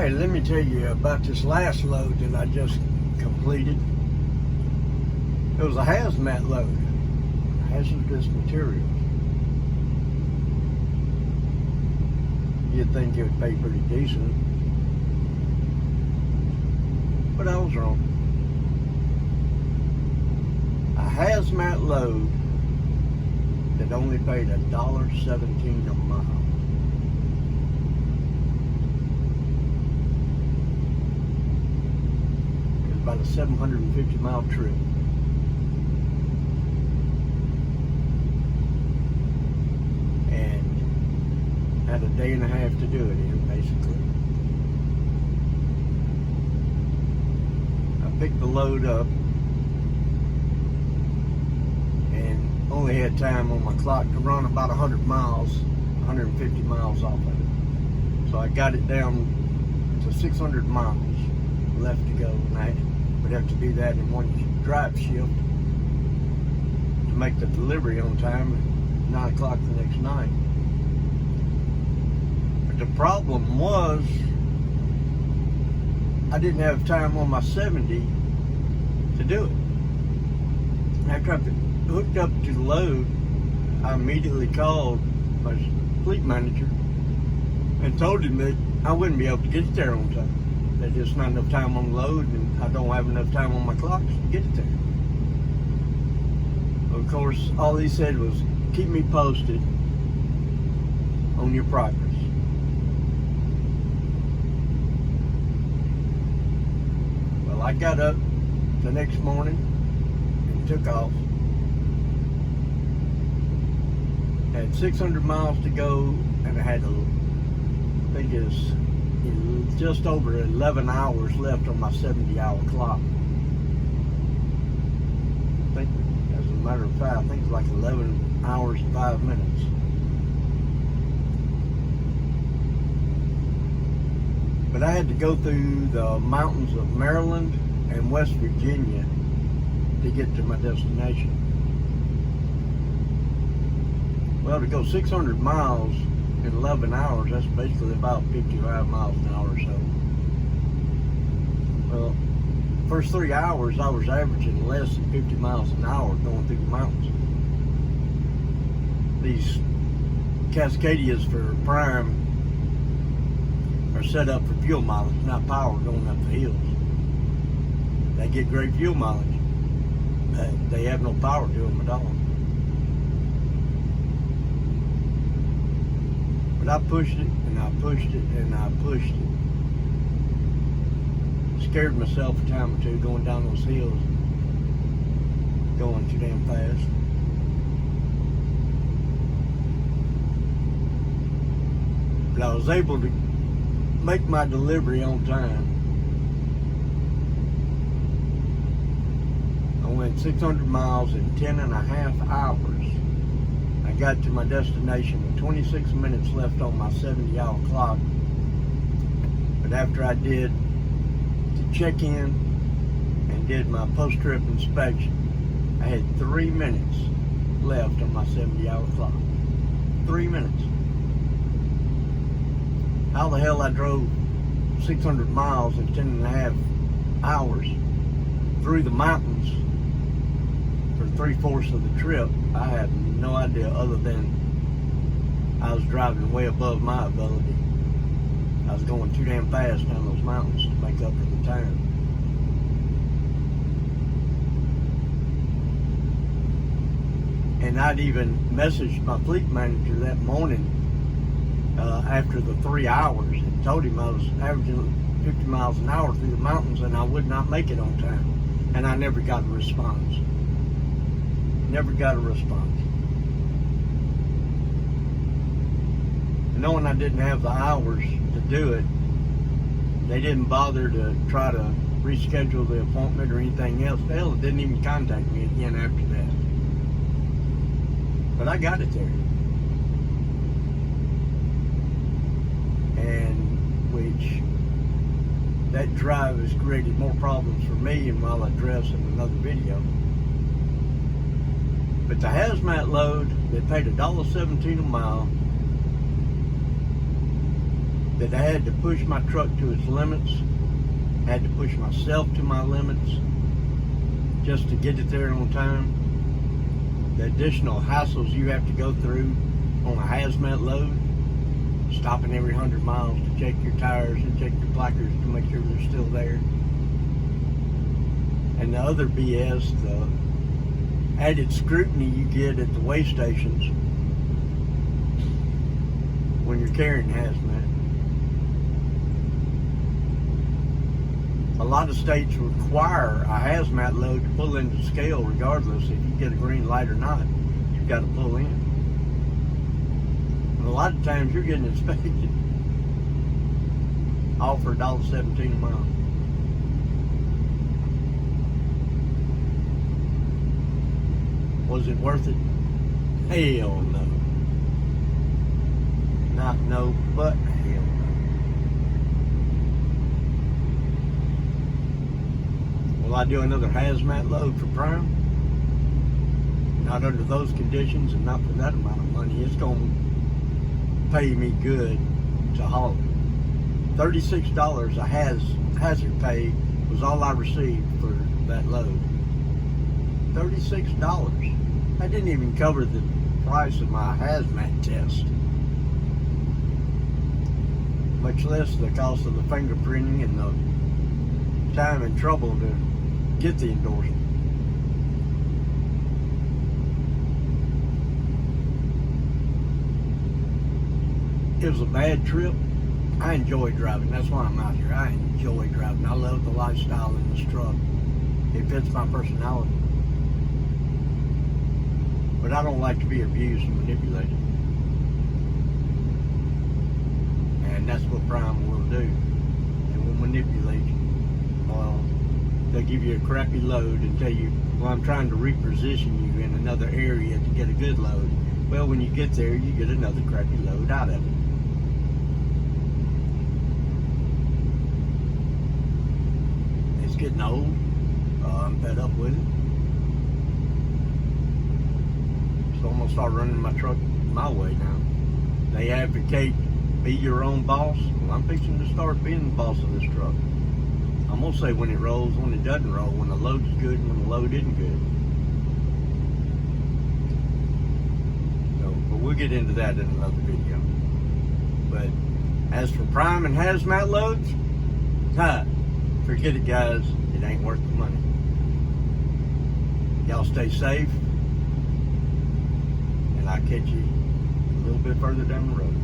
Hey, let me tell you about this last load that I just completed. It was a hazmat load, hazardous materials. You'd think it would pay pretty decent, but I was wrong. A hazmat load that only paid $1.17 a mile. It was about a 750-mile trip. And had a day and a half to do it in, basically. I picked the load up and only had time on my clock to run about 100 miles, 150 miles off of it. So I got it down to 600 miles left to go, and I would have to do that in one drive shift to make the delivery on time at 9 o'clock the next night. But the problem was I didn't have time on my 70 to do it. After I hooked up to the load, I immediately called my fleet manager and told him that I wouldn't be able to get it there on time. There's just not enough time on the load, and I don't have enough time on my clocks to get it there. Of course, all he said was, keep me posted on your progress. Well, I got up the next morning and took off. Had 600 miles to go, and I had I think it was just over 11 hours left on my 70-hour clock. I think, as a matter of fact, I think it's like 11 hours and 5 minutes. But I had to go through the mountains of Maryland and West Virginia to get to my destination. Well, to go 600 miles in 11 hours, that's basically about 55 miles an hour or so. Well, first 3 hours I was averaging less than 50 miles an hour going through the mountains. These Cascadias for Prime are set up for fuel mileage, not power going up the hills. They get great fuel mileage, but they have no power to them at all. But I pushed it, and I pushed it, and I pushed it. Scared myself a time or two going down those hills, going too damn fast. But I was able to make my delivery on time. I went 600 miles in 10 and a half hours. I got to my destination with 26 minutes left on my 70-hour clock. But after I did the check-in and did my post-trip inspection, I had 3 minutes left on my 70-hour clock. 3 minutes. How the hell I drove 600 miles in 10 and a half hours through the mountains for 3/4 of the trip, I have no idea, other than I was driving way above my ability. I was going too damn fast down those mountains to make up for the time. And I'd even messaged my fleet manager that morning after the 3 hours and told him I was averaging 50 miles an hour through the mountains and I would not make it on time. And I never got a response. Never got a response. And knowing I didn't have the hours to do it, they didn't bother to try to reschedule the appointment or anything else. Hell, they didn't even contact me again after that. But I got it there. And which, that drive has created more problems for me, and I'll address in another video. But the hazmat load, they paid $1.17 a mile. that I had to push my truck to its limits, had to push myself to my limits just to get it there on time. The additional hassles you have to go through on a hazmat load, stopping every 100 miles to check your tires and check your placards to make sure they're still there. And the other BS, the added scrutiny you get at the weigh stations when you're carrying hazmat. A lot of states require a hazmat load to pull into the scale regardless if you get a green light or not. You've got to pull in. And a lot of times you're getting inspected all for $1.17 a mile. Was it worth it? Hell no. Not no, but hell no. Will I do another hazmat load for Prime? Not under those conditions and not for that amount of money. It's going to pay me good to haul it. $36 a hazard pay was all I received for that load. $36. I didn't even cover the price of my hazmat test, much less the cost of the fingerprinting and the time and trouble to get the endorsement. It was a bad trip. I enjoy driving. That's why I'm out here. I enjoy driving. I love the lifestyle in this truck. It fits my personality. But I don't like to be abused and manipulated. And that's what Prime will do. They will manipulate you. Well, they'll give you a crappy load and tell you, well, I'm trying to reposition you in another area to get a good load. Well, when you get there, you get another crappy load out of it. It's getting old. I'm fed up with it. So I'm going to start running my truck my way now. They advocate be your own boss. Well, I'm fixing to start being the boss of this truck. I'm going to say when it rolls, when it doesn't roll, when the load's good and when the load isn't good. So, but we'll get into that in another video. But as for Prime and hazmat loads, forget it, guys. It ain't worth the money. Y'all stay safe. And I'll catch you a little bit further down the road.